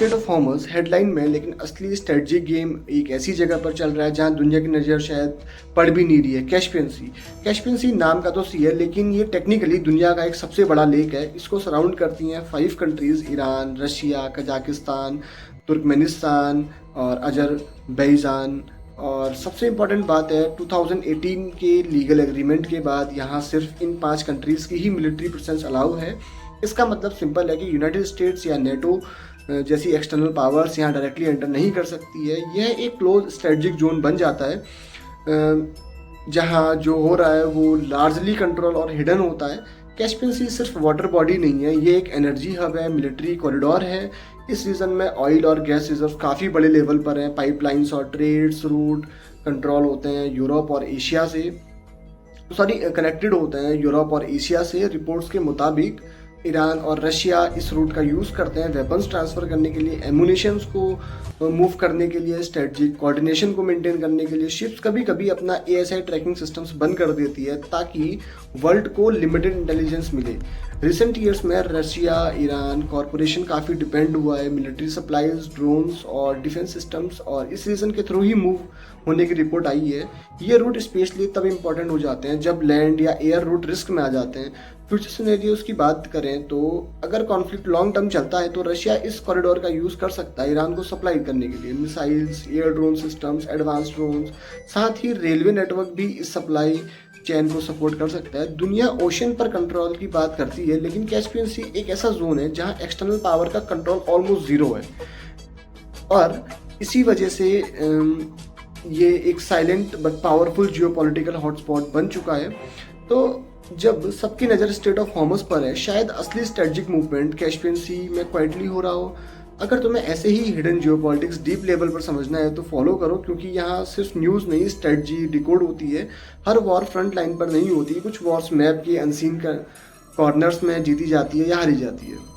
State of हॉर्मस headline में, लेकिन असली स्ट्रेटजिक गेम एक ऐसी जगह पर चल रहा है जहां दुनिया की नज़र शायद पड़ भी नहीं रही है। कैस्पियन सी। कैस्पियन सी नाम का तो सी है, लेकिन ये टेक्निकली दुनिया का एक सबसे बड़ा लेक है। इसको सराउंड करती हैं 5 countries: Iran, Russia, Kazakhstan, Turkmenistan और अजरबैजान। और सबसे इम्पॉर्टेंट बात है, 2018 के लीगल एग्रीमेंट के बाद यहाँ सिर्फ इन 5 कंट्रीज़ की ही मिलिट्री प्रेजेंस अलाउ है। इसका मतलब सिंपल है कि यूनाइटेड स्टेट्स या नेटो जैसी एक्सटर्नल पावर्स यहाँ डायरेक्टली एंटर नहीं कर सकती है। यह एक क्लोज स्ट्रेटजिक जोन बन जाता है जहाँ जो हो रहा है वो लार्जली कंट्रोल और हिडन होता है। कैस्पियन सी सिर्फ वाटर बॉडी नहीं है, ये एक एनर्जी हब है, मिलिट्री कॉरिडोर है। इस रीजन में ऑयल और गैस रिजर्व काफ़ी बड़े लेवल पर हैं। पाइपलाइंस और ट्रेड्स रूट कंट्रोल होते हैं यूरोप और एशिया से, कनेक्टेड होते हैं यूरोप और एशिया से। रिपोर्ट्स के मुताबिक ईरान और रशिया इस रूट का यूज़ करते हैं वेपन्स ट्रांसफ़र करने के लिए, एमुनिशंस को मूव करने के लिए, स्ट्रेटजिक कोऑर्डिनेशन को मेंटेन करने के लिए। शिप्स कभी कभी अपना ASI ट्रैकिंग सिस्टम्स बंद कर देती है ताकि वर्ल्ड को लिमिटेड इंटेलिजेंस मिले। रिसेंट ईयर्स में रशिया ईरान कॉरपोरेशन काफ़ी डिपेंड हुआ है मिलिट्री सप्लाईज, ड्रोन्स और डिफेंस सिस्टम्स, और इस रीजन के थ्रू ही मूव होने की रिपोर्ट आई है। ये रूट स्पेशली तब इम्पॉर्टेंट हो जाते हैं जब लैंड या एयर रूट रिस्क में आ जाते हैं। फ्यूचर सिनेरियोज की बात करें तो अगर कॉन्फ्लिक्ट लॉन्ग टर्म चलता है तो रशिया इस कॉरिडोर का यूज़ कर सकता है ईरान को सप्लाई करने के लिए missiles, air drone systems, advance drones. साथ ही रेलवे नेटवर्क भी इस सप्लाई चैन को सपोर्ट कर सकता है। दुनिया ओशन पर कंट्रोल की बात करती है, लेकिन कैस्पियन सी एक ऐसा जोन है जहां एक्सटर्नल पावर का कंट्रोल ऑलमोस्ट ज़ीरो है, और इसी वजह से ये एक silent but powerful geopolitical hotspot बन चुका है। तो जब सबकी नज़र स्टेट ऑफ हॉर्मस पर है, शायद असली स्ट्रेटजिक मूवमेंट कैस्पियन सी में क्वाइटली हो रहा हो। अगर तुम्हें ऐसे ही हिडन जियोपॉलिटिक्स डीप लेवल पर समझना है तो फॉलो करो, क्योंकि यहाँ सिर्फ न्यूज़ नहीं, स्ट्रेटजी डिकोड होती है। हर वॉर फ्रंट लाइन पर नहीं होती, कुछ वॉर्स मैप के अनसीन कॉर्नर्स में जीती जाती है या हारी जाती है।